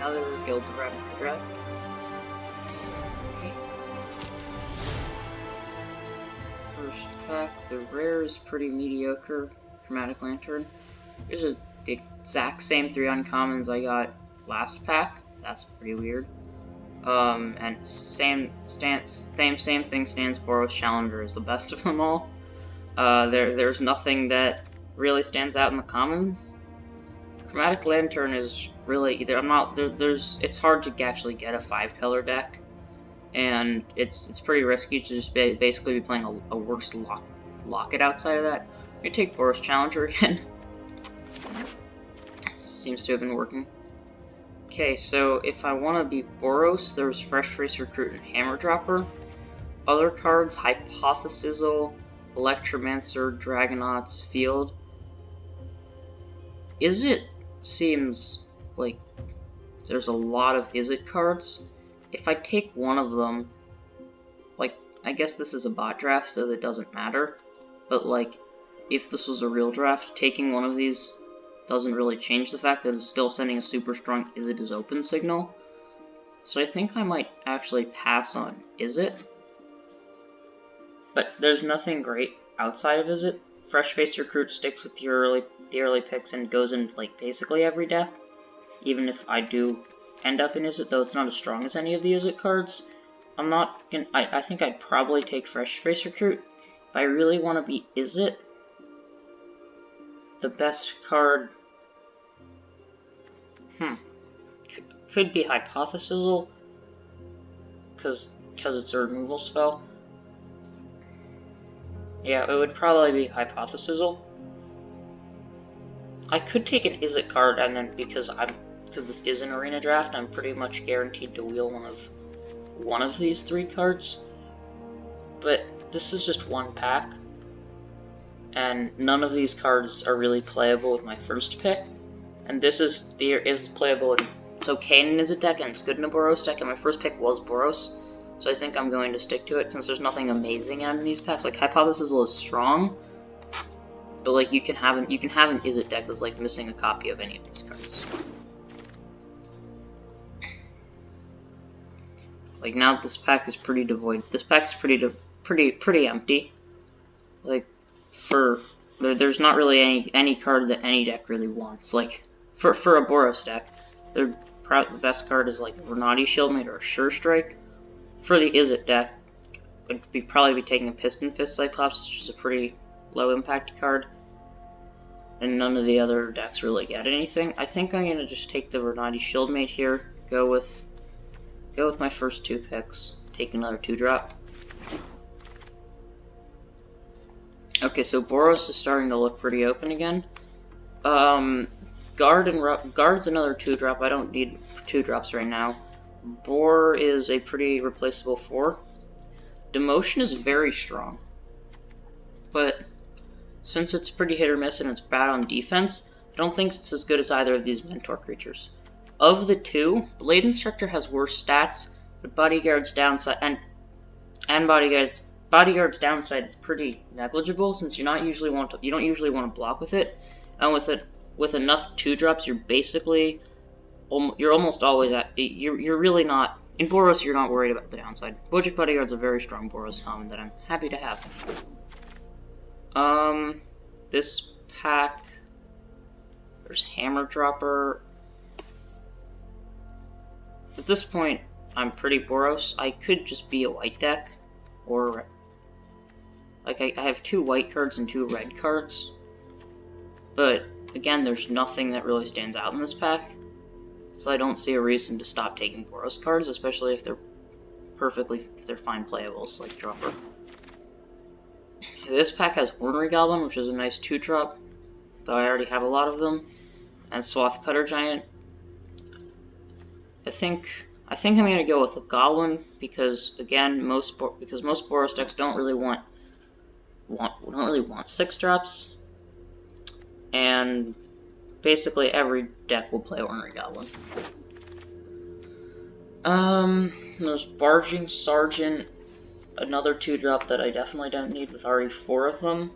another Guilds of Ravnica draft. Okay. First pack, the rare is pretty mediocre. Chromatic Lantern. Here's the exact same 3 uncommons I got last pack. That's pretty weird. And same thing stands. Boros Challenger is the best of them all. There's nothing that really stands out in the commons. Chromatic Lantern is really it's hard to actually get a 5-color deck, and it's pretty risky to just basically be playing a worse locket outside of that. I take Boros Challenger again. Seems to have been working. Okay, so if I want to be Boros, there's Fresh Face Recruit and Hammer Dropper. Other cards, Hypothesizzle, Electromancer, Dragonaut's Field. Seems like there's a lot of Izzet cards. If I take one of them, like, I guess this is a bot draft, so that doesn't matter. But, like, if this was a real draft, taking one of these doesn't really change the fact that it's still sending a super strong Izzet is open signal. So I think I might actually pass on Izzet. But there's nothing great outside of Izzet. Fresh Face Recruit sticks with the early picks and goes in, like, basically every deck. Even if I do end up in Izzet, though it's not as strong as any of the Izzet cards. I think I'd probably take Fresh Face Recruit. If I really want to be Izzet, the best card could be Hypothesizzle, because it's a removal spell. Yeah, it would probably be Hypothesizzle. I could take an Izzet card, and then because this is an arena draft, I'm pretty much guaranteed to wheel one of these 3 cards. But this is just one pack, and none of these cards are really playable with my first pick. And this is playable. It's okay in an Izzet deck, and it's good in a Boros deck. And my first pick was Boros, so I think I'm going to stick to it since there's nothing amazing out in these packs. Like, Hypothesizzle is strong, but like you can have an Izzet deck that's like missing a copy of any of these cards. Like, now this pack is pretty devoid. This pack is pretty empty. Like, there's not really any card that any deck really wants. Like, for a Boros deck, the best card is like Vernati Shieldmate or Sure Strike. For the Izzet deck, I'd probably be taking a Piston Fist Cyclops, which is a pretty low impact card. And none of the other decks really get anything. I think I'm gonna just take the Vernati Shieldmate here. Go with my first 2 picks. Take another 2-drop. Okay, so Boros is starting to look pretty open again. Guard's another 2-drop. I don't need 2-drops right now. Boar is a pretty replaceable 4. Demotion is very strong, but since it's pretty hit or miss and it's bad on defense, I don't think it's as good as either of these mentor creatures. Of the 2, Blade Instructor has worse stats, but Bodyguard's downside Bodyguard's downside is pretty negligible since you don't usually want to block with it, and with enough 2-drops, you're almost always you're really not in Boros. You're not worried about the downside. Bojack Bodyguard's a very strong Boros common that I'm happy to have. This pack, there's Hammer Dropper. At this point, I'm pretty Boros. I could just be a white deck, or like I have 2 white cards and 2 red cards. But again, there's nothing that really stands out in this pack, so I don't see a reason to stop taking Boros cards, especially if they're fine playables like Dropper. This pack has Ornery Goblin, which is a nice 2-drop, though I already have a lot of them, and Swath Cutter Giant. I think I'm gonna go with a Goblin because again, most Boros decks don't really want 6-drops, and basically every deck will play Ornery Goblin. There's Barging Sergeant, another 2-drop that I definitely don't need with already 4 of them.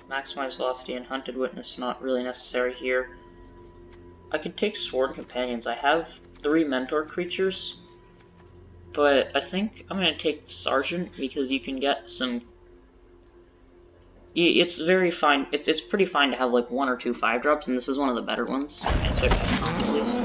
Maximize Velocity and Hunted Witness, not really necessary here. I could take Sword Companions. I have 3 mentor creatures, but I think I'm gonna take Sergeant because you can get some. It's very fine. It's pretty fine to have like 1 or 2 5-drops, and this is one of the better ones. At least.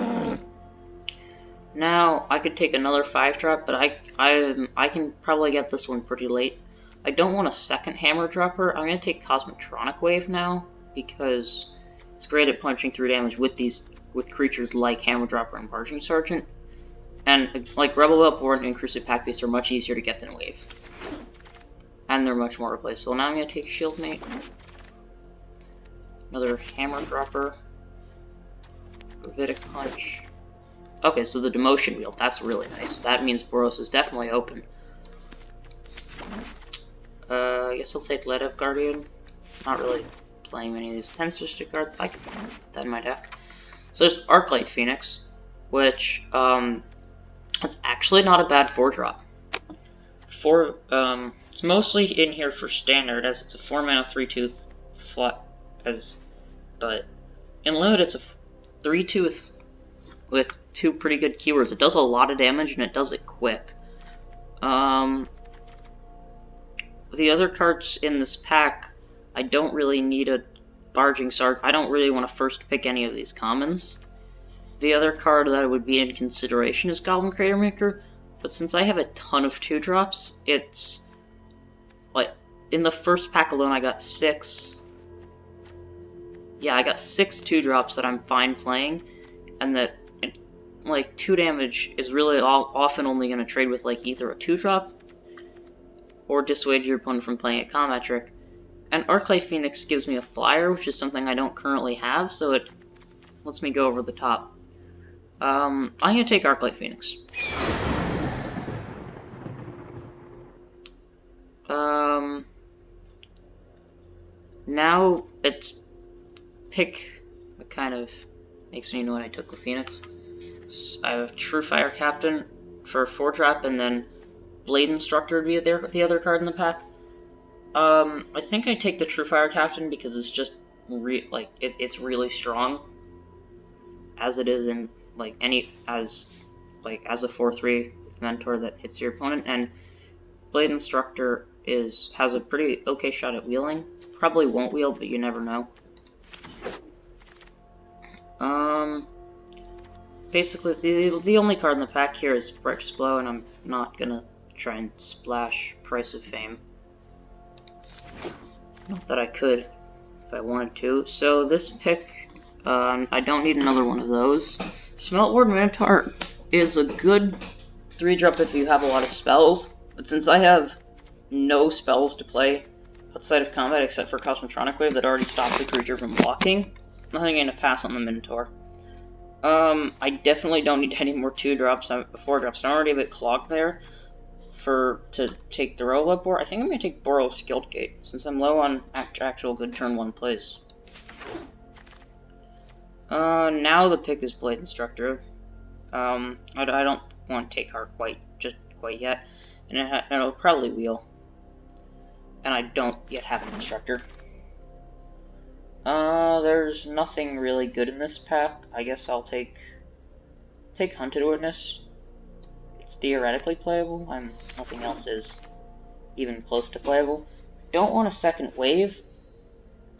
Now I could take another 5-drop, but I can probably get this one pretty late. I don't want a second Hammer Dropper. I'm gonna take Cosmotronic Wave now because it's great at punching through damage with creatures like Hammer Dropper and Barging Sergeant. And like Rebel Whelp and Inclusive Pack Beast are much easier to get than Wave. And they're much more replaceable. Now I'm gonna take Shieldmate. Another Hammer Dropper. Gravitic Punch. Okay, so the Demotion Wheel, that's really nice. That means Boros is definitely open. I guess I'll take Ledev Guardian. Not really playing many of these 10-stick cards. I could put that in my deck. So there's Arclight Phoenix, which, it's actually not a bad 4-drop. It's mostly in here for standard, as it's a 4-mana 3/2 flat, but in limited it's a 3/2 with 2 pretty good keywords. It does a lot of damage and it does it quick. The other cards in this pack, I don't really need a Barging Sark. I don't really want to first pick any of these commons. The other card that would be in consideration is Goblin Crater Maker, but since I have a ton of 2-drops, it's like in the first pack alone I got 6. Yeah, I got 6 2-drops that I'm fine playing, and that like 2 damage is really often only going to trade with like either a 2-drop or dissuade your opponent from playing a combat trick. And Arclight Phoenix gives me a flyer, which is something I don't currently have, so it lets me go over the top. I'm gonna take Arclight Phoenix. Now it's pick. It kind of makes me know what I took with Phoenix. So I have True Fire Captain for a 4-drop, and then Blade Instructor would be the other card in the pack. I think I take the True Fire Captain because it's just it's really strong, as it is in like as a 4/3 with Mentor that hits your opponent, and Blade Instructor has a pretty okay shot at wheeling. Probably won't wheel, but you never know. Basically, the only card in the pack here is Righteous Blow, and I'm not gonna try and splash Price of Fame. Not that I could, if I wanted to. So this pick, I don't need another one of those. Smeltward Minotaur is a good 3-drop if you have a lot of spells, but since I have no spells to play outside of combat except for Cosmotronic Wave that already stops the creature from blocking, I'm going to pass on the Minotaur. I definitely don't need any more 2-drops, 4-drops. I'm already a bit clogged there to take the roll-up Boros. I think I'm going to take Boros Guildgate, since I'm low on actual good turn 1 plays. Now the pick is Blade Instructor. I don't want to take her quite yet, and it'll probably wheel. And I don't yet have an Instructor. There's nothing really good in this pack. I guess I'll take Hunted Witness. It's theoretically playable, and nothing else is even close to playable. Don't want a second Wave.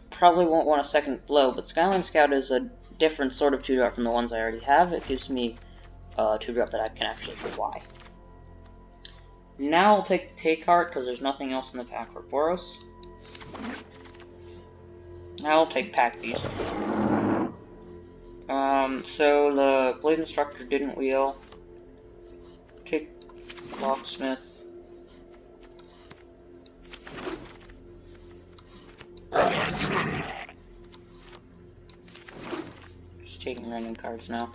Probably won't want a second Blow, but Skyline Scout is a different sort of 2-drop from the ones I already have. It gives me a 2-drop that I can actually fly. Now I'll take Take Heart, because there's nothing else in the pack for Boros. Now I'll take Pack Beast. So the Blade Instructor didn't wheel. Take Locksmith. Just taking random cards now.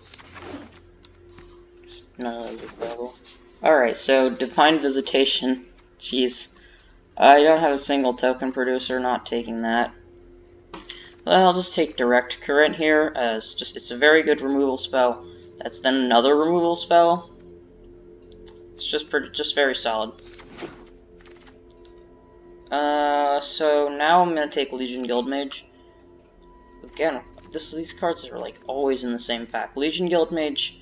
Just none of those are playable. Alright, so Divine Visitation. Jeez. I don't have a single token producer, not taking that. Well, I'll just take Direct Current here, as it's a very good removal spell. That's then another removal spell. It's just very solid. So now I'm gonna take Legion Guildmage. Again, these cards are like always in the same pack. Legion Guildmage.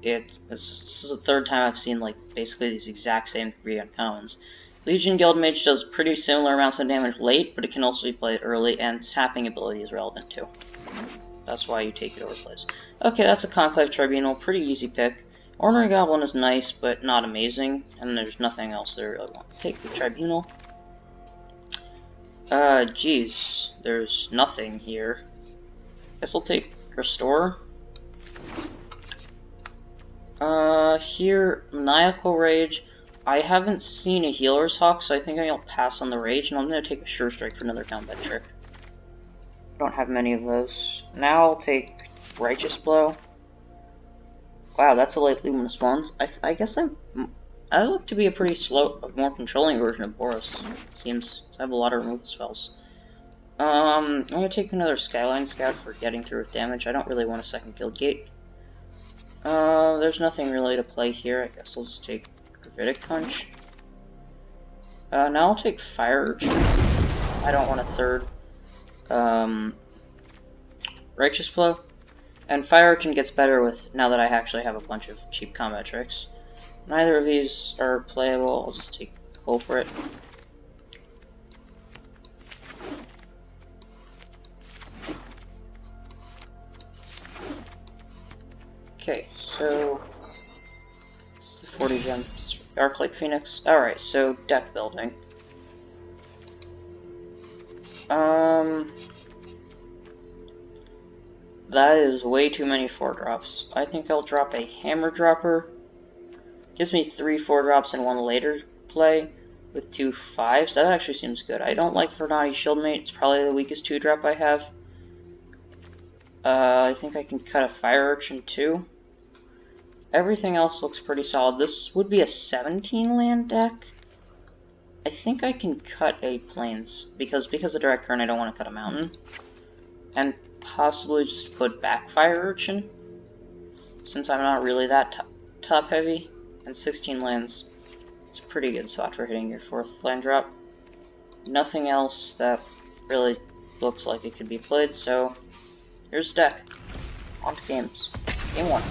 This is the third time I've seen like basically these exact same 3 uncommons. Legion Guildmage does pretty similar amounts of damage late, but it can also be played early, and tapping ability is relevant too. That's why you take it over plays. Okay, that's a Conclave Tribunal, pretty easy pick. Ornery Goblin is nice, but not amazing, and there's nothing else that I really want to take the Tribunal. Geez, there's nothing here. Guess I'll take Restore. Here, Maniacal Rage. I haven't seen a Healer's Hawk, so I think I'll pass on the Rage, and I'm going to take a Sure Strike for another combat trick. Don't have many of those. Now I'll take Righteous Blow. Wow, that's a late Luminous Bonds. I guess I look to be a pretty slow, more controlling version of Boros. Seems I have a lot of removal spells. I'm going to take another Skyline Scout for getting through with damage. I don't really want a second Guild Gate. There's nothing really to play here. I guess I'll just take Gravitic Punch. Now I'll take Fire Urchin. I don't want a third. Righteous Blow. And Fire Urchin gets better with now that I actually have a bunch of cheap combat tricks. Neither of these are playable. I'll just take Culprit. Okay, so it's the 40 gems. Arclight Phoenix. Alright, so deck building. That is way too many 4-drops. I think I'll drop a Hammer Dropper. Gives me 3 4-drops and 1 later play with 2 5s. That actually seems good. I don't like Vernati Shieldmate. It's probably the weakest 2-drop I have. I think I can cut a Fire Urchin too. Everything else looks pretty solid. This would be a 17 land deck. I think I can cut a Plains because of Direct Current I don't want to cut a Mountain. And possibly just put back Fire Urchin, since I'm not really that top heavy, and 16 lands is a pretty good spot for hitting your 4th land drop. Nothing else that really looks like it could be played, so here's the deck. On to games. Game 1.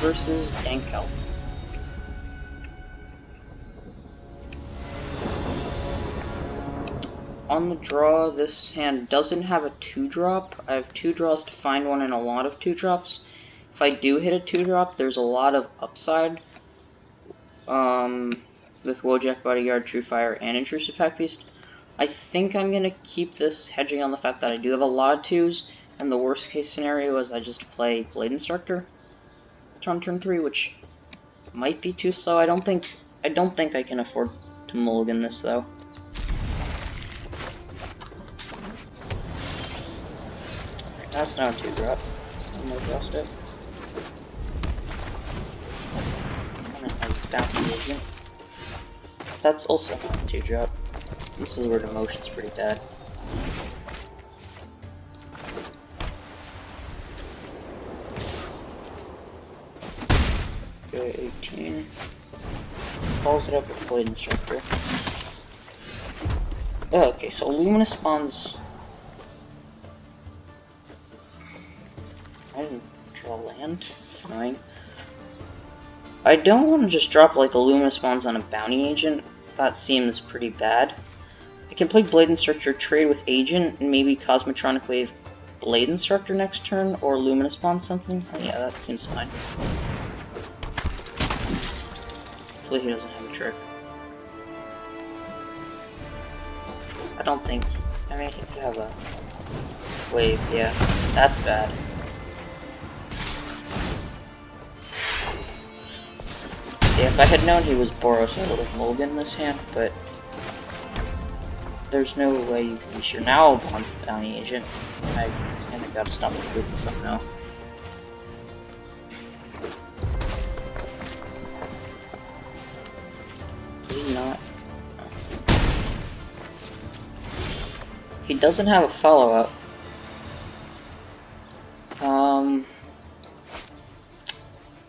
Versus Dankel. On the draw, this hand doesn't have a 2-drop. I have 2 draws to find one and a lot of 2-drops. If I do hit a 2-drop, there's a lot of upside. With Wojak, Bodyguard, True Fire, and Intrusive Pack Beast. I think I'm going to keep this hedging on the fact that I do have a lot of 2s, and the worst case scenario is I just play Blade Instructor on turn 3, which might be too slow. I don't think I can afford to mulligan this though. That's not a 2-drop. I'm gonna adjust it. And it has Bounty Agent. That's also not a 2-drop. This is where the motion's pretty bad. Okay, 18. Follows it up with Blade Instructor. Oh, okay, so Luminous spawns. I didn't draw land. It's annoying. I don't want to just drop like the Luminous spawns on a Bounty Agent. That seems pretty bad. I can play Blade Instructor, trade with Agent, and maybe Cosmotronic Wave Blade Instructor next turn, or Luminous spawn something. Oh, yeah, that seems fine. Hopefully he doesn't have a trick. I don't think. I mean, he could have a wave. Yeah, that's bad. Yeah, if I had known he was Boros, I would have mulliganed this hand, but there's no way you can be sure. Now I'll bounce the Bounty Agent. I kind of gotta stop improving something now. Not. He doesn't have a follow-up.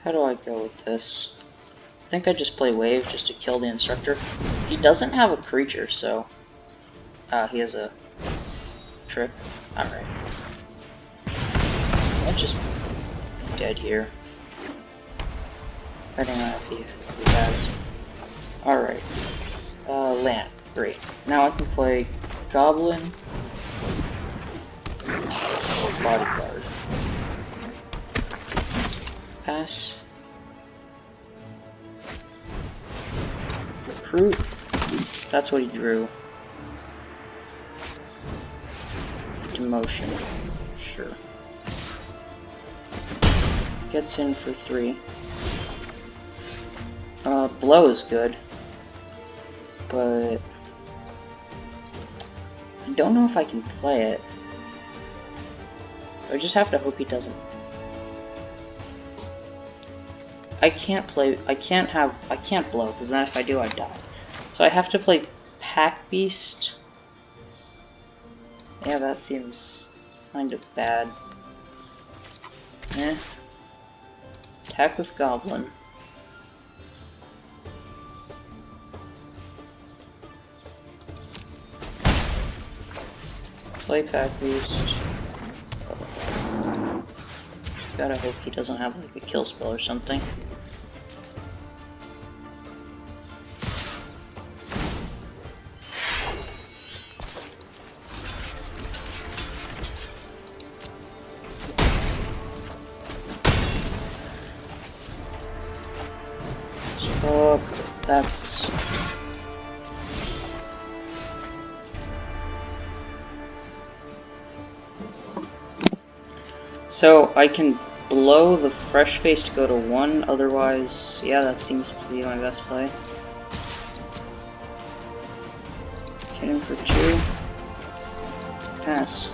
How do I go with this? think I just play Wave just to kill the Instructor. He doesn't have a creature, so... he has a trick. Alright. I'm just dead here. Depending on if he has. Alright. Land. Great. Now I can play Goblin. Bodyguard. Pass. Recruit. That's what he drew. Demotion. Sure. Gets in for 3. Blow is good. But I don't know if I can play it. I just have to hope he doesn't. I can't blow, because then if I do, I die. So I have to play Pack Beast. Yeah, that seems kind of bad. Eh. Attack with Goblin. Play Pack Beast. Just gotta hope he doesn't have like a kill spell or something. So that's... So I can blow the fresh face to go to 1, otherwise, yeah, that seems to be my best play. Hit him for 2. Pass.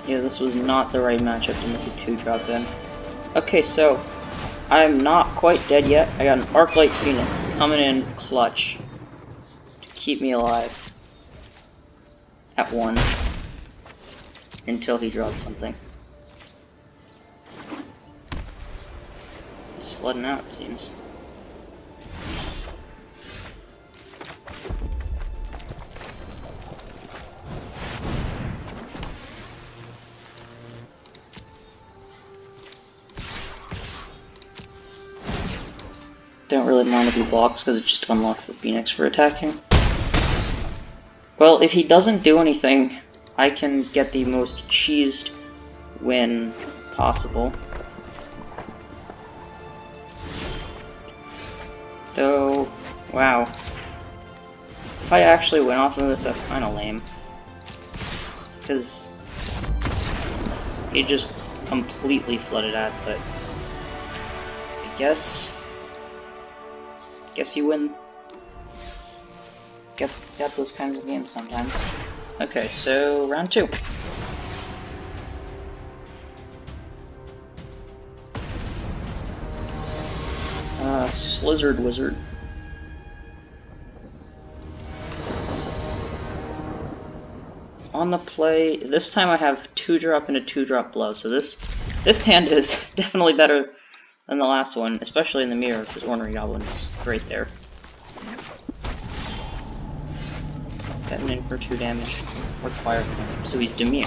Yeah, this was not the right matchup to miss a 2-drop then. Okay, so I'm not quite dead yet. I got an Arclight Phoenix coming in clutch to keep me alive at 1 until he draws something. He's flooding out, it seems. Don't really mind if he blocks because it just unlocks the Phoenix for attacking. Well, if he doesn't do anything, I can get the most cheesed win possible. Though, wow. If I actually win off of this, that's kind of lame. Because he just completely flooded out, but I guess you win. Get those kinds of games sometimes. Okay, so round 2. Slizzard Wizard. On the play, this time I have 2-drop and a 2-drop blow, so this hand is definitely better than the last one, especially in the mirror, because Ornery Goblin is right there. Getting in for 2 damage. Required points, so he's Demir.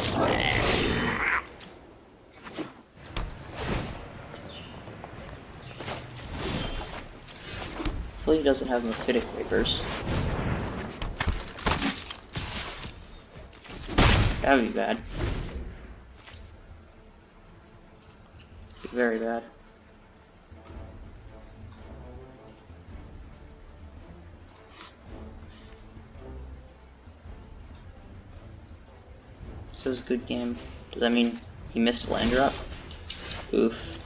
Hopefully he doesn't have Mephitic Vapors. That would be bad. Be very bad. This is a good game. Does that mean he missed a land drop? Oof.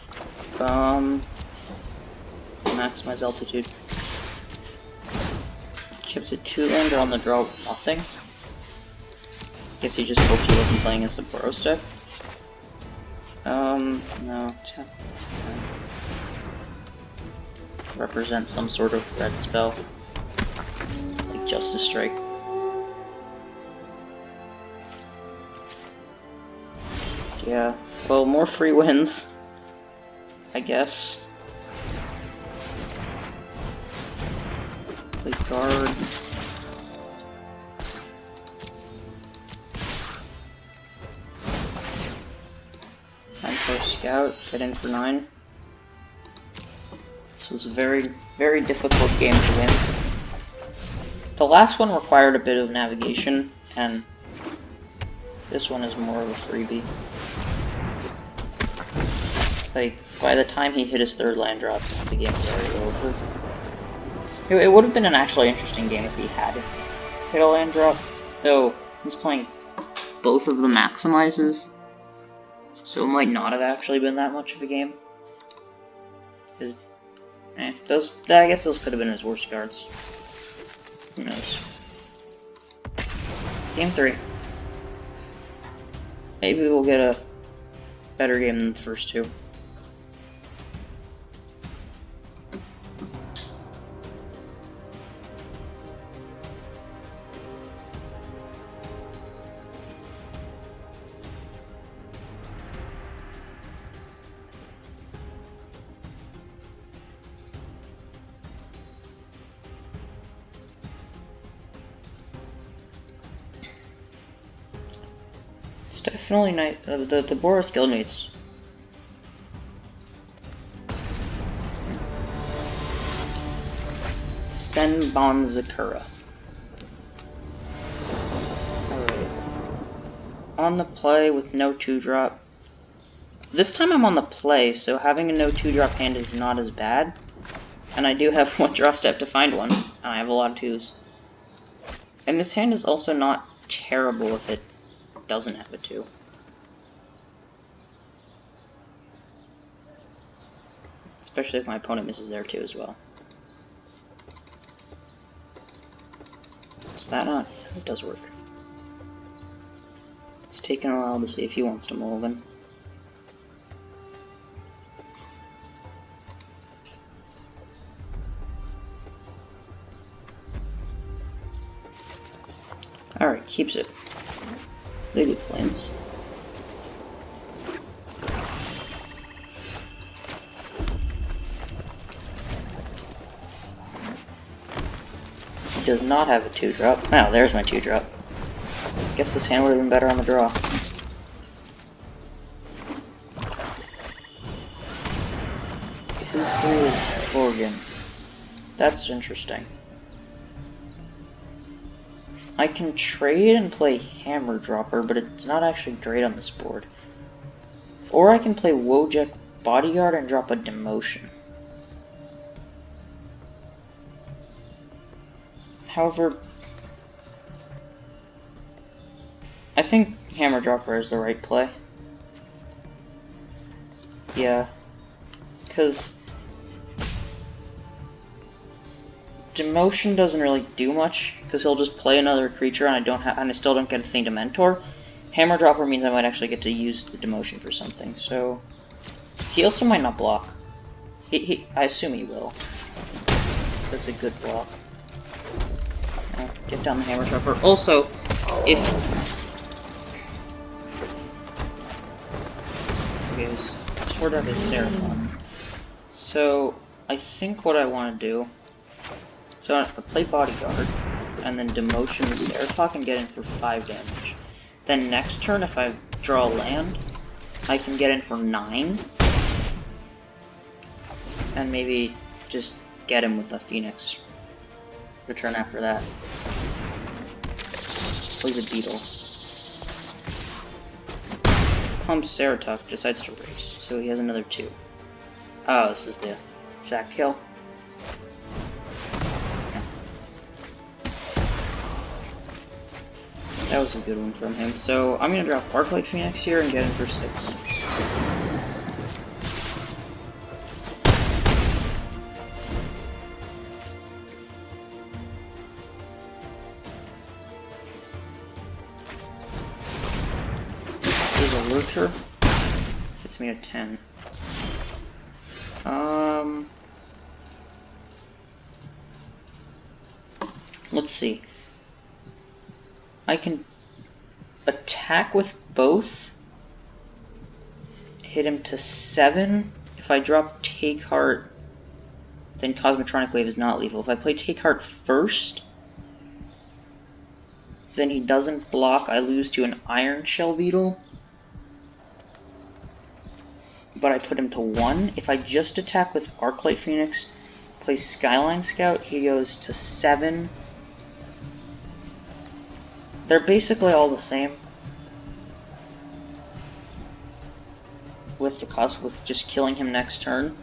Maximize altitude. Chips a 2-lander on the draw with nothing. Guess he just hoped he wasn't playing as a Boros deck. No. Represent some sort of red spell. Like Justice Strike. Yeah, well, more free wins, I guess. Play guard. Scout, get in for 9. This was a very, very difficult game to win. The last one required a bit of navigation, and this one is more of a freebie. Like, by the time he hit his 3rd land drop, the game was already over. It would have been an actually interesting game if he had hit a land drop, though he's playing both of the maximizes. So it might not have actually been that much of a game. I guess those could have been his worst cards. Who knows? Game 3. Maybe we'll get a better game than the first 2. It's definitely nice. The Boros guild mates. Senbonzakura. Alright. On the play with no 2-drop. This time I'm on the play, so having a no 2-drop hand is not as bad. And I do have 1 draw step to find one, and I have a lot of 2s. And this hand is also not terrible if it doesn't have a 2. Especially if my opponent misses there too as well. Is that not? It does work. It's taking a while to see if he wants to mulligan. Alright, keeps it. Lady Flames. He does not have a 2-drop. Oh, there's my 2-drop. Guess this hand would have been better on the draw. His 3 is Organ. That's interesting. I can trade and play Hammer Dropper, but it's not actually great on this board. Or I can play Wojek Bodyguard and drop a Demotion. However, I think Hammer Dropper is the right play. Yeah, because Demotion doesn't really do much, because he'll just play another creature, and I still don't get a thing to mentor. Hammer Dropper means I might actually get to use the Demotion for something. So he also might not block. I assume he will. That's a good block. I'll get down the Hammer Dropper. Also, if Sword Art is Seraphon. So I think what I want to do. So I play Bodyguard, and then Demotion the Seraphon and get in for 5 damage. Then next turn, if I draw a land, I can get in for 9. And maybe just get him with the Phoenix. The turn after that. Plays a Beetle. Pumps Seraphon, decides to race, so he has another 2. Oh, this is the sack kill. That was a good one from him. So I'm gonna drop Arclight Phoenix here and get in for 6. There's a Lurcher. Gets me a 10. Let's see. I can attack with both. Hit him to 7. If I drop Take Heart, then Cosmotronic Wave is not lethal. If I play Take Heart first, then he doesn't block. I lose to an Iron Shell Beetle. But I put him to 1. If I just attack with Arclight Phoenix, play Skyline Scout, he goes to 7. They're basically all the same. With the cost, with just killing him next turn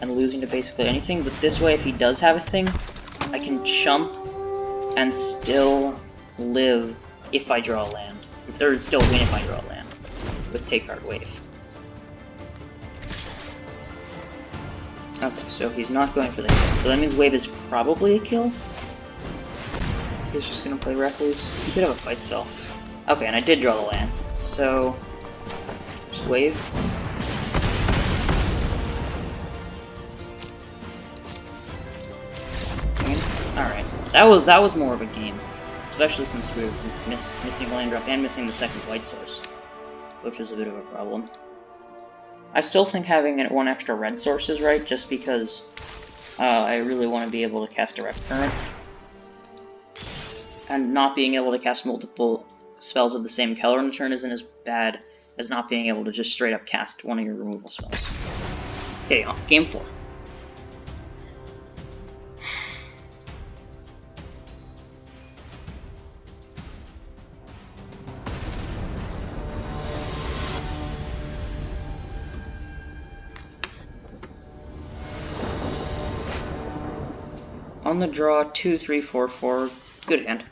and losing to basically anything. But this way, if he does have a thing, I can chump and still live if I draw a land. Or still win if I draw a land with Take Heart Wave. Okay, so he's not going for the kill. So that means Wave is probably a kill. He's just gonna play Recluse. He could have a fight spell. Okay, and I did draw the land. So just Wave. Alright. That was more of a game. Especially since we were missing land drop and missing the second white source. Which was a bit of a problem. I still think having one extra red source is right, just because I really want to be able to cast Direct Current. And not being able to cast multiple spells of the same color in a turn isn't as bad as not being able to just straight up cast one of your removal spells. Okay, game 4. On the draw, 2, 3, 4, 4. Good hand.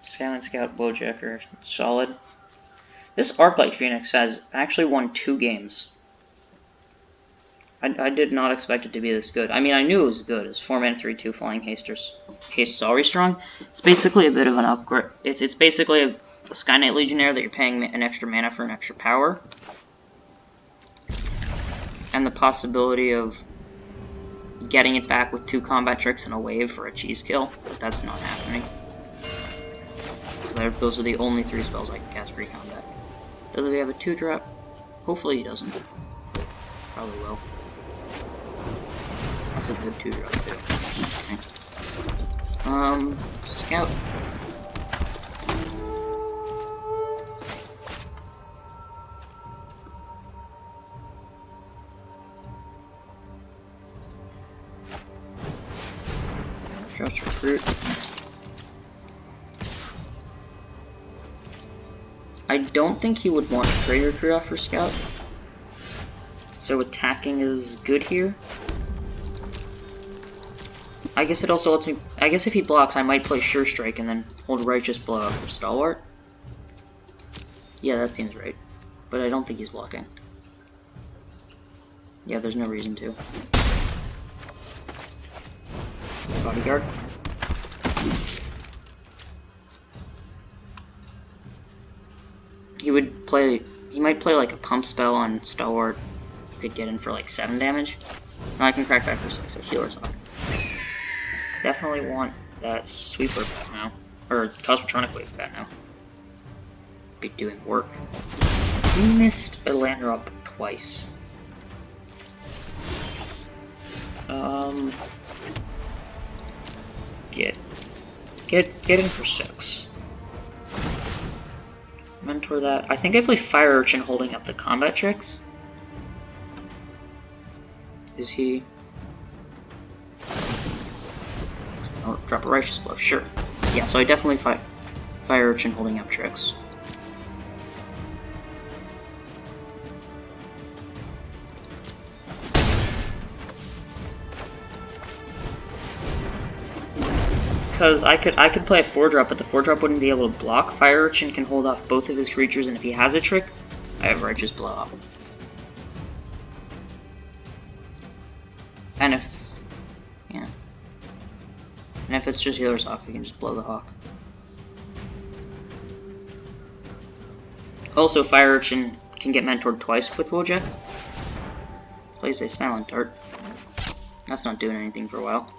Skyline Scout, Bowjacker, solid. This Arclight Phoenix has actually won 2 games. I did not expect it to be this good. I mean, I knew it was good. It's 4 mana, 3/2 Flying Haste is already strong. It's basically a bit of an upgrade. It's basically a Sky Knight Legionnaire that you're paying an extra mana for an extra power. And the possibility of getting it back with 2 combat tricks and a wave for a cheese kill, but that's not happening. So those are the only 3 spells I can cast pre-combat. Does he have a 2-drop? Hopefully he doesn't. Probably will. That's a good 2-drop too. Okay. Scout. Just recruit. I don't think he would want to trade recruit off for scout. So attacking is good here. I guess it also lets me. I guess if he blocks, I might play Sure Strike and then hold Righteous Blow out for Stalwart. Yeah, that seems right. But I don't think he's blocking. Yeah, there's no reason to. Bodyguard. He might play like a pump spell on Stalwart. Could get in for like 7 damage. No, I can crack back for 6, so Healer's on. Definitely want that Sweeper back now. Or Cosmotronic Wave back now. Be doing work. He missed a land drop twice. Get in for 6. Mentor that. I think I play Fire Urchin holding up the combat tricks. Is he? Oh, drop a Righteous Blow, sure. Yeah, so I definitely Fire Urchin holding up tricks. Because I could play a 4-drop, but the 4-drop wouldn't be able to block. Fire Urchin can hold off both of his creatures, and if he has a trick, I have Righteous Blow off. And if it's just Healer's Hawk, we can just blow the Hawk. Also, Fire Urchin can get mentored twice with Wojak. Plays a Silent Dart. That's not doing anything for a while.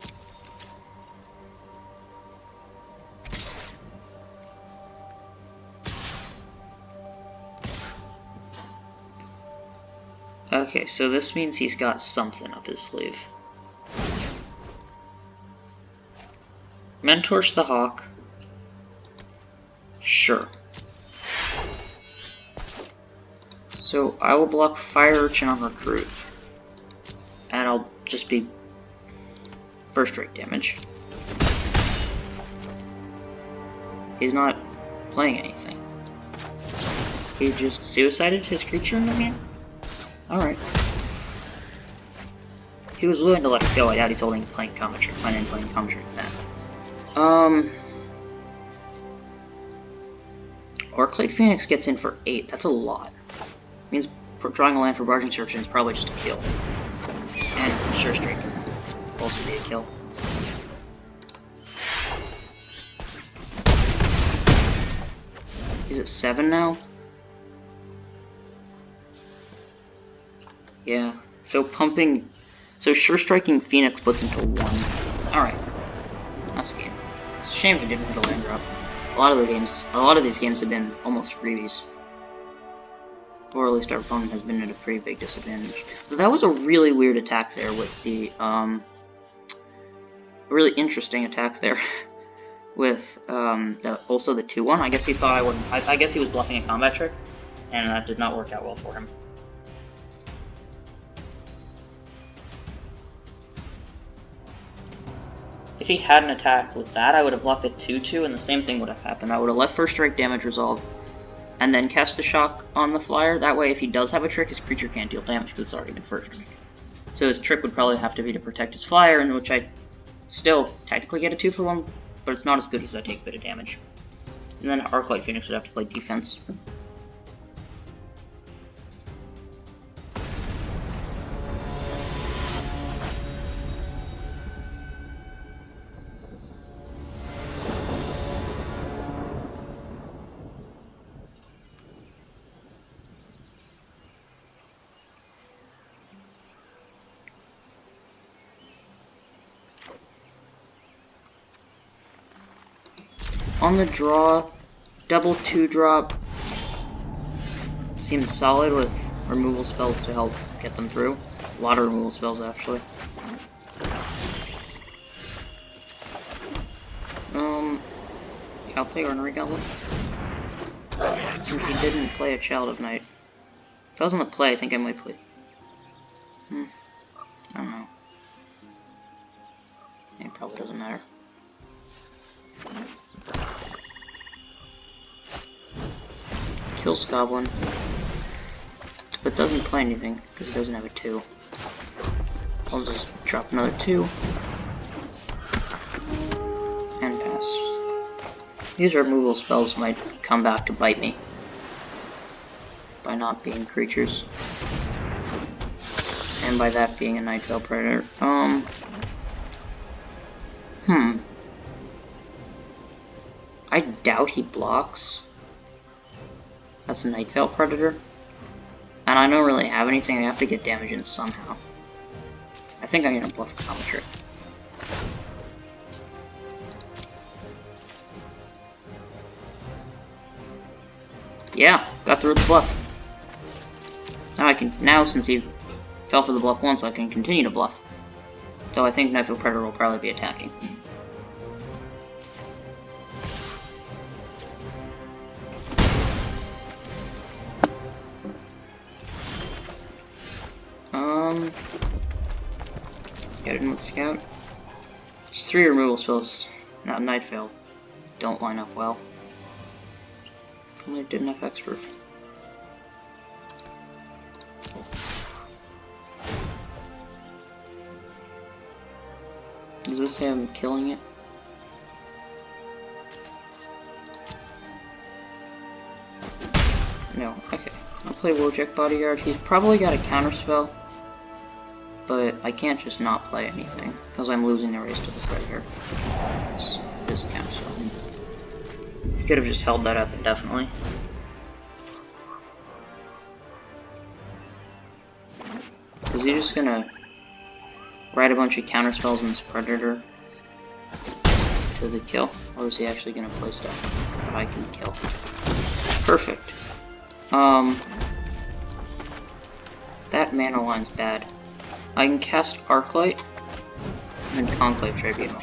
Okay, so this means he's got something up his sleeve. Mentors the Hawk. Sure. So I will block Fire Urchin on Recruit. And I'll just be first rate damage. He's not playing anything. He just suicided his creature in the game? Alright. He was willing to let it go. I doubt he's holding playing commentary. Planning playing commentary with that. Orclade Phoenix gets in for 8. That's a lot. Means drawing a land for Barging Surgeon is probably just a kill. And Sure Strike can also be a kill. Is it 7 now? Yeah. So pumping... So Sure Striking Phoenix puts him to 1. Alright. That's the game. It's a shame he didn't hit a land drop. A lot of these games have been almost freebies. Or at least our opponent has been at a pretty big disadvantage. But that was a really weird attack there with the, a really interesting attack there. With, also the 2-1. I guess he thought I wouldn't... I guess he was bluffing a combat trick. And that did not work out well for him. If he had an attack with that, I would have left it 2-2, and the same thing would have happened. I would have let first strike damage resolve, and then cast the shock on the flyer. That way, if he does have a trick, his creature can't deal damage because it's already been first strike. So his trick would probably have to be to protect his flyer, in which I still technically get a 2-for-1, but it's not as good as I take a bit of damage. And then Arclight Phoenix would have to play defense. On the draw, double 2-drop seems solid with removal spells to help get them through. A lot of removal spells, actually. I'll play Ornery Goblin. Since he didn't play a Child of Night. If I was on the play, I think I might play. I don't know. It probably doesn't matter. Kills Goblin, but doesn't play anything because he doesn't have a 2. I'll just drop another 2 and pass. These removal spells might come back to bite me by not being creatures, and by that being a Nightveil Predator. I doubt he blocks. That's a Nightveil Predator. And I don't really have anything, I have to get damage in somehow. I think I'm gonna bluff Commentary. Yeah, got through the bluff. Now since he fell for the bluff once, I can continue to bluff. Though I think Nightveil Predator will probably be attacking. Get in with Scout. Just 3 removal spells, not Nightveil, don't line up well. If only I didn't have Hexproof. Is this him killing it? No, okay. I'll play Wojak Bodyguard. He's probably got a counterspell, but I can't just not play anything, because I'm losing the race to the Predator. This is a counterspell. He could have just held that up indefinitely. Is he just gonna write a bunch of counterspells in this Predator to the kill. Or is he actually going to play stuff that I can kill? Perfect. That mana line's bad. I can cast Arclight and Conclave Tribunal.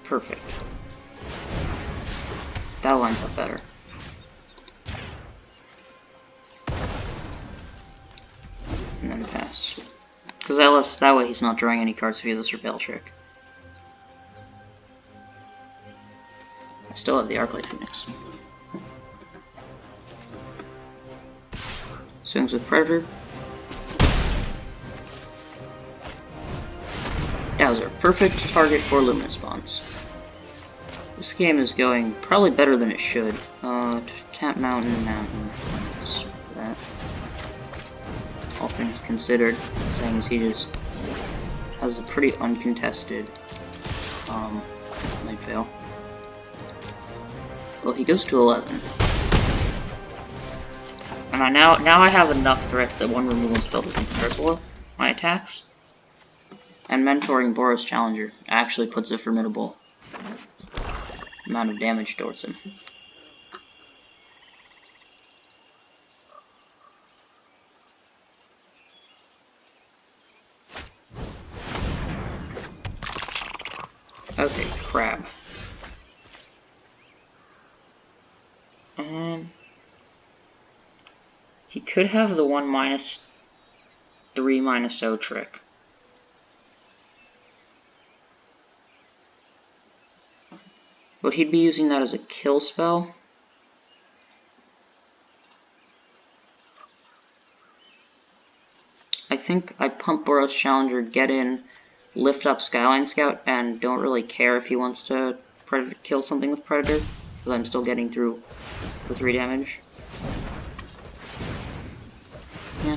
Perfect. That lines up better. And then pass. Because that way he's not drawing any cards if he has a Surveil Trick. I still have the Arclight Phoenix. Swings with Predator. Dowser. Perfect target for Luminous Bonds. This game is going probably better than it should. Tap Mountain. Let's do that. All things considered, saying he just has a pretty uncontested Night Veil. Well, he goes to 11. And now I have enough threats that one removal spell doesn't cripple my attacks. And mentoring Boros Challenger actually puts a formidable amount of damage towards him. Okay, crab. He could have the 1-3/-0 trick. But he'd be using that as a kill spell. I think I pump Boros Challenger, get in, lift up Skyline Scout, and don't really care if he wants to kill something with Predator, because I'm still getting through for 3 damage. Yeah.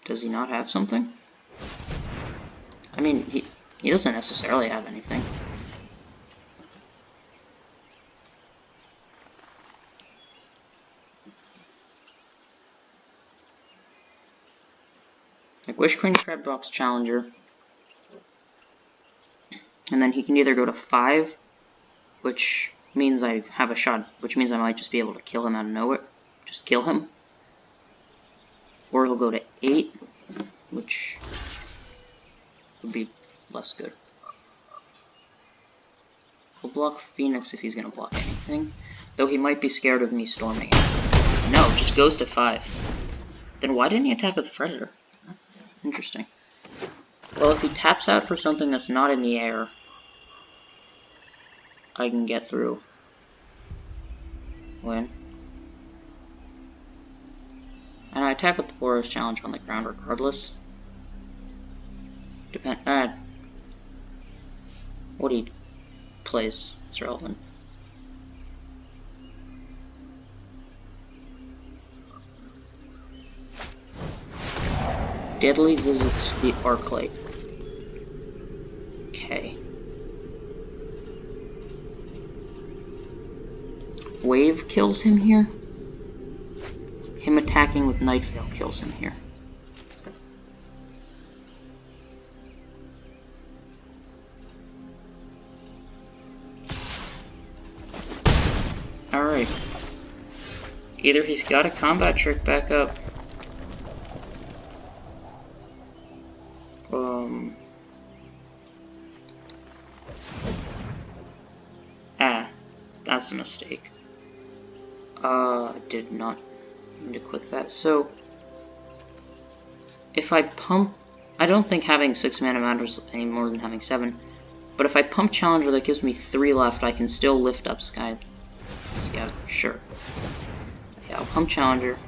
Does he not have something? I mean, he doesn't necessarily have anything. Like Wish Queen Crab Box Challenger. And then he can either go to 5, which means I have a shot, which means I might just be able to kill him out of nowhere. Just kill him. Or he'll go to 8, which would be less good. He'll block Phoenix if he's going to block anything, though he might be scared of me storming it. No, just goes to 5. Then why didn't he attack with Predator? Interesting. Well, if he taps out for something that's not in the air, I can get through. Win. And I attack with the Boros Challenge on the ground regardless. What he plays is relevant. Deadly visits the Arclight. Okay. Wave kills him here. Him attacking with Night Veil kills him here. Alright. Either he's got a combat trick back up. That's a mistake. Did not mean to click that. So, if I pump, I don't think having 6 mana matters any more than having 7. But if I pump Challenger, that gives me 3 left. I can still lift up Scout. Sure. Yeah, I'll pump Challenger.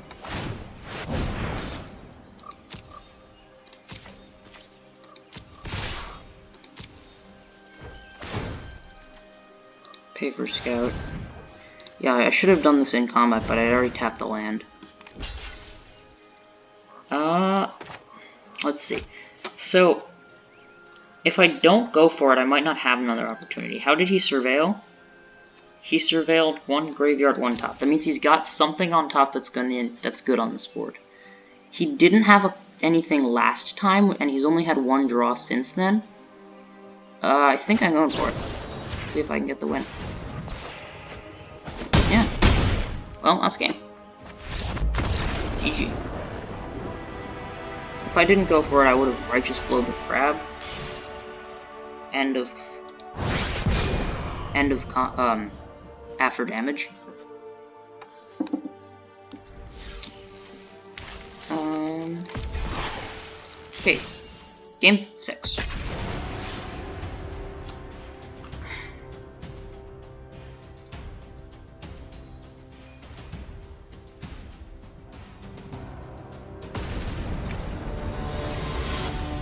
Pay for Scout. Yeah, I should have done this in combat, but I already tapped the land. Let's see. So, If I don't go for it, I might not have another opportunity. How did he surveil? He surveilled one graveyard, one top. That means he's got something on top that's good on this board. He didn't have anything last time, and he's only had one draw since then. I think I'm going for it. Let's see if I can get the win. Yeah. Well, that's game. GG. If I didn't go for it, I would have Righteous Blowed the Crab. End of after damage. Okay. Game 6.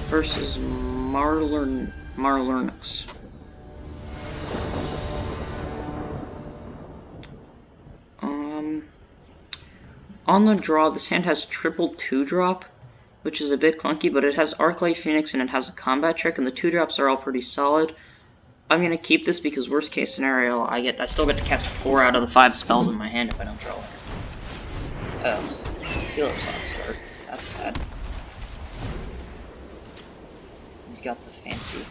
Versus Marlernix. On the draw, this hand has triple 2-drop, which is a bit clunky, but it has Arclight Phoenix and it has a combat trick, and the 2-drops are all pretty solid. I'm gonna keep this because worst case scenario, I still get to cast 4 out of the 5 spells in my hand if I don't draw one. Oh, Healer's Hawk start. That's bad. He's got the fancy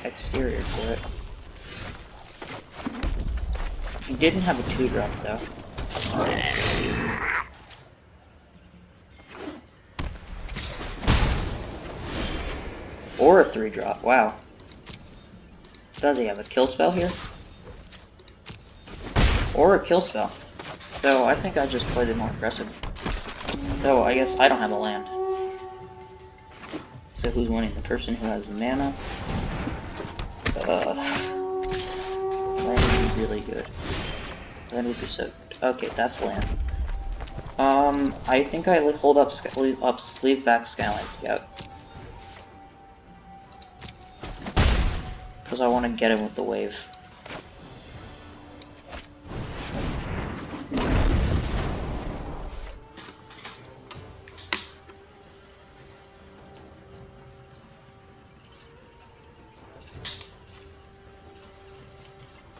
exterior for it. He didn't have a 2-drop though. Or a 3-drop, wow. Does he have a kill spell here? Or a kill spell. So I think I just played it more aggressive. Though I guess I don't have a land. So who's winning? The person who has the mana? Land would be really good. Land would be so good. Okay, that's land. I think I leave back Skyline Scout. Because I want to get him with the wave.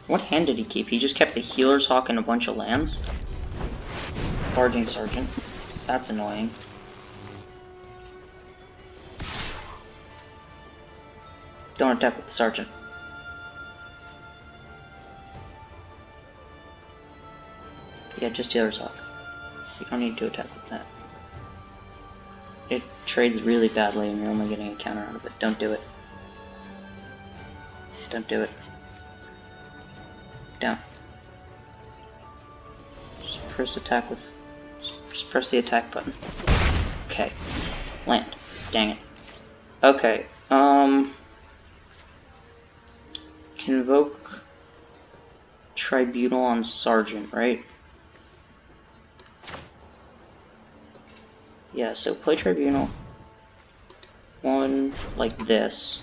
What hand did he keep? He just kept the Healer's Hawk and a bunch of lands? Barging Sergeant. That's annoying. Don't attack with the Sergeant. Yeah, just Healer's Hawk. You don't need to attack with that. It trades really badly and you're only getting a counter out of it. Don't do it. Don't do it. Down. Just press attack with. Just press the attack button. Okay. Land. Dang it. Okay. Convoke Tribunal on Sergeant, right? Yeah, so play Tribunal. One like this.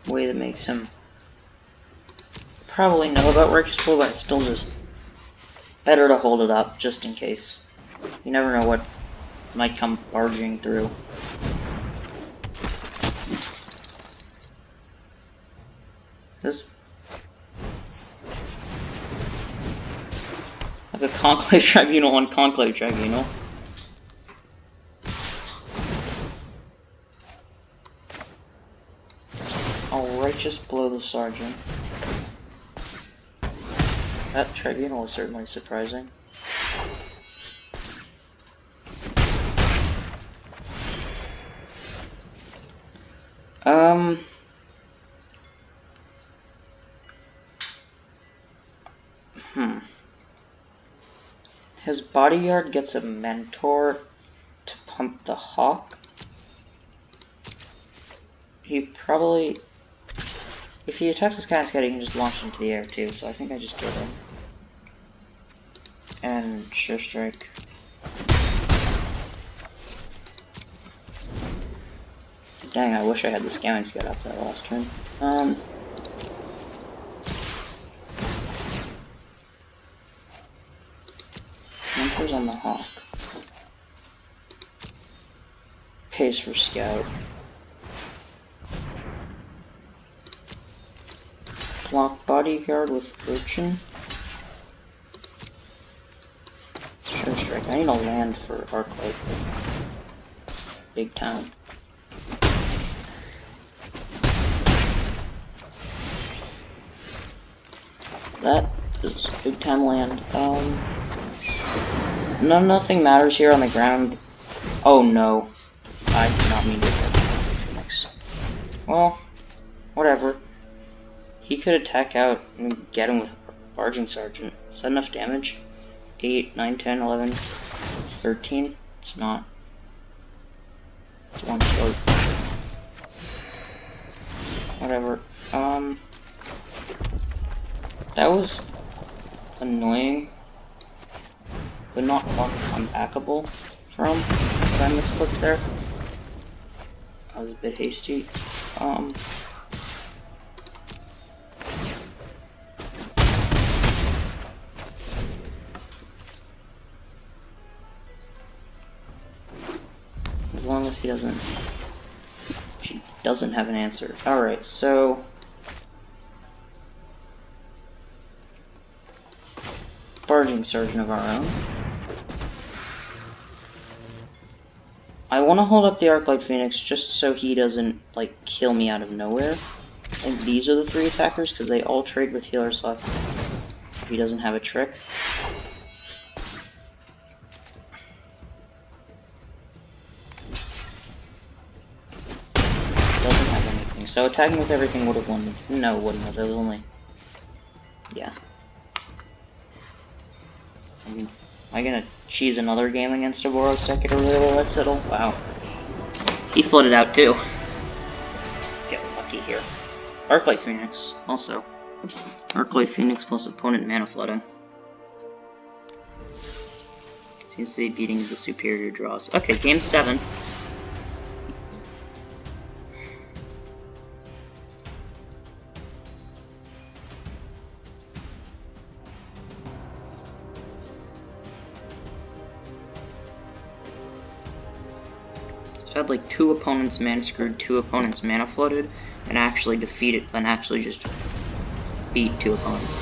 Way that makes him probably know about Righteous Blow, but it's still just better to hold it up just in case. You never know what might come barging through. This like a Conclave Tribunal on Conclave Tribunal. I'll Righteous Blow the Sergeant. That Tribunal is certainly surprising. His bodyguard gets a mentor to pump the Hawk. He probably... If he attacks the Sky Scout, he can just launch into the air too, so I think I just kill him. And Sure Strike. Dang, I wish I had the Scamming Scout up that last turn. Hawk. Pays for Scout. Block Bodyguard with Urchin. Sure Strike. I need a land for Arclight. Big time. That is big time land. Nothing matters here on the ground. Oh no. I did not mean to hit Phoenix. Well, whatever. He could attack out and get him with Barging Sergeant. Is that enough damage? 8, 9, 10, 11, 13? It's not. It's one short. Whatever. That was annoying, but not unbackable from what I misclicked there. I was a bit hasty. As long as he doesn't have an answer. Alright, so Barging Sergeant of our own. I want to hold up the Arclight Phoenix just so he doesn't, like, kill me out of nowhere. And these are the 3 attackers, because they all trade with healers left. If he doesn't have a trick. Doesn't have anything. So attacking with everything would have won. No, wouldn't have. It was only... yeah. Am I gonna cheese another game against a Boros deck at a really low settle? Wow. He flooded out too. Get lucky here. Arclight Phoenix, also. Arclight Phoenix plus opponent mana flooding. Seems to be beating the superior draws. Okay, game 7. So I had like 2 opponents mana screwed, 2 opponents mana flooded, and actually defeated, and actually just beat 2 opponents.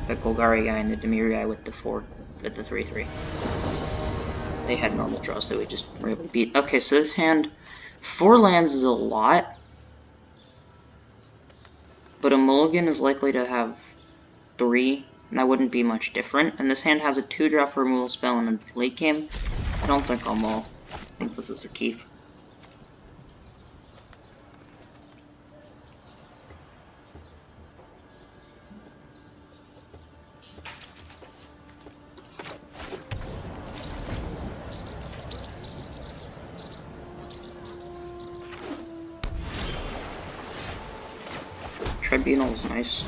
The Golgari guy and the Demir guy with the 3/3. They had normal draws, so we just really beat. Okay, so this hand, 4 lands is a lot, but a mulligan is likely to have 3, and that wouldn't be much different. And this hand has a 2-drop removal spell in a late game. I don't think I'll mull. I think this is a keep. Tribunal is nice.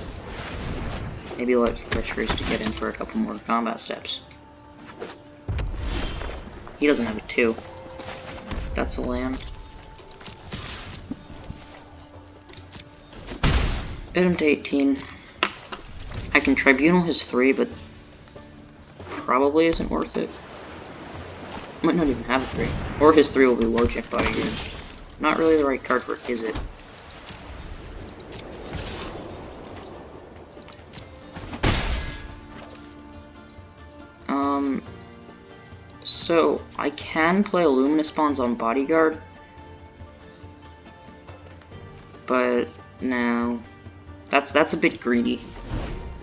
Maybe let Fresh Freeze to get in for a couple more combat steps. He doesn't have a 2. That's a land. Get him to 18. I can Tribunal his 3, but probably isn't worth it. Might not even have a 3. Or his 3 will be Warcheck Bodyguard. Not really the right card for it, is it? So, I can play Luminous Bonds on Bodyguard, but no, that's a bit greedy.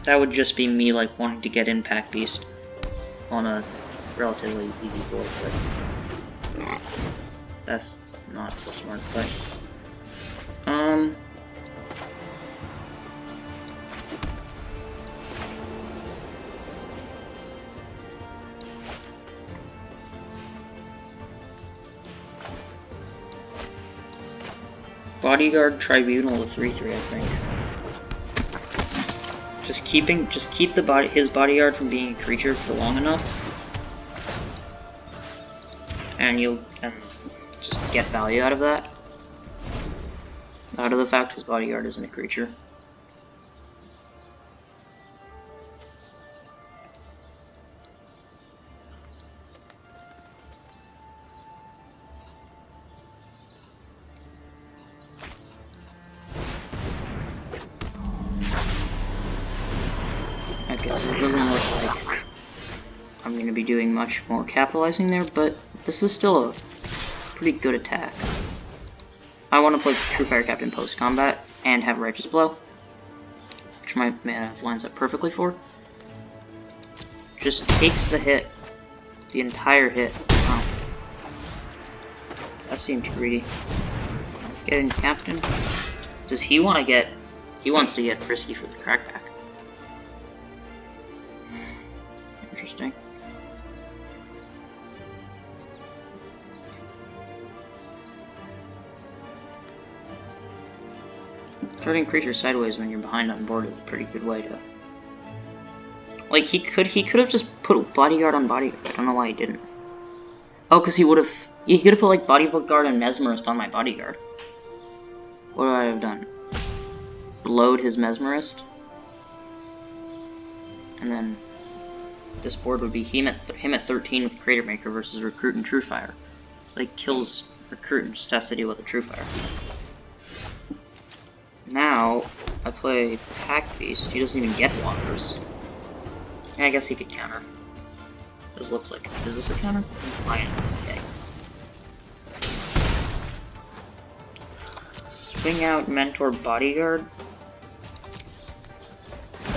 That would just be me, like, wanting to get Impact Beast on a relatively easy board, but that's not the smart play. Bodyguard Tribunal to 3/3, I think. Just keep his bodyguard from being a creature for long enough, and you'll just get value out of that. Out of the fact his bodyguard isn't a creature. I'm going to be doing much more capitalizing there, but this is still a pretty good attack. I want to play True Fire Captain post-combat and have Righteous Blow, which my mana lines up perfectly for. Just takes the hit, the entire hit. Wow. That seemed greedy. Getting Captain. Does he want to get... He wants to get frisky for the crackback. Interesting. Turning creatures sideways when you're behind on board is a pretty good way to... Like, he could have just put Bodyguard on Bodyguard. I don't know why he didn't. Oh, because he could have put, like, Bodyguard and Mesmerist on my Bodyguard. What would I have done? Load his Mesmerist? And then this board would be him at 13 with Crater Maker versus Recruit and True Fire. Like, kills Recruit and just has to deal with the True Fire. Now, I play Pack Beast. He doesn't even get blockers. Yeah, I guess he could counter. This looks like... Is this a counter? Lions. Okay. Swing out Mentor Bodyguard.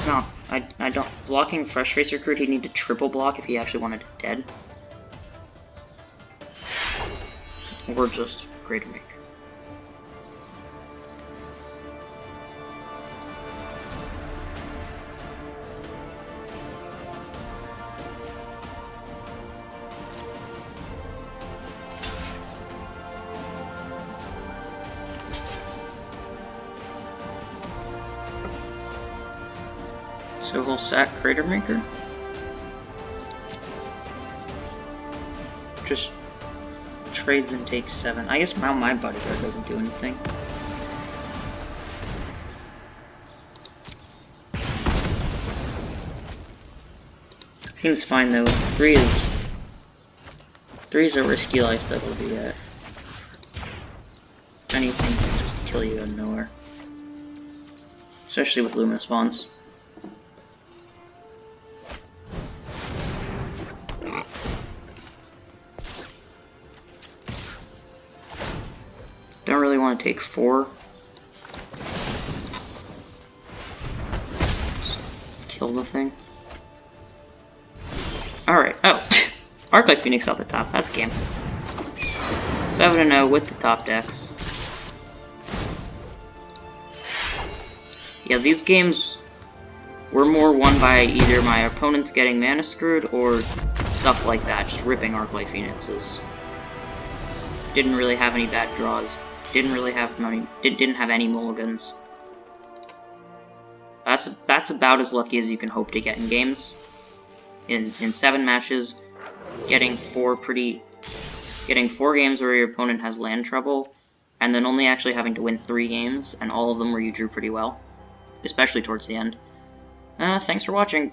No, I don't. Blocking Fresh Face Recruit, he'd need to triple block if he actually wanted it dead. Or just Greater Maker. So he'll sack Crater Maker. Just trades and takes 7. I guess now my Bodyguard doesn't do anything. Seems fine though. 3 is a risky life that will be anything can just kill you out of nowhere. Especially with Luminous Bonds. Don't really want to take 4. Just kill the thing. Alright, oh. Arclight Phoenix out the top, that's game. 7-0 with the top decks. Yeah, these games were more won by either my opponents getting mana screwed or stuff like that, just ripping Arclight Phoenixes. Didn't really have any bad draws. Didn't really have money. Didn't have any mulligans. That's about as lucky as you can hope to get in games. In 7 matches, getting 4 games where your opponent has land trouble, and then only actually having to win 3 games, and all of them where you drew pretty well, especially towards the end. Thanks for watching.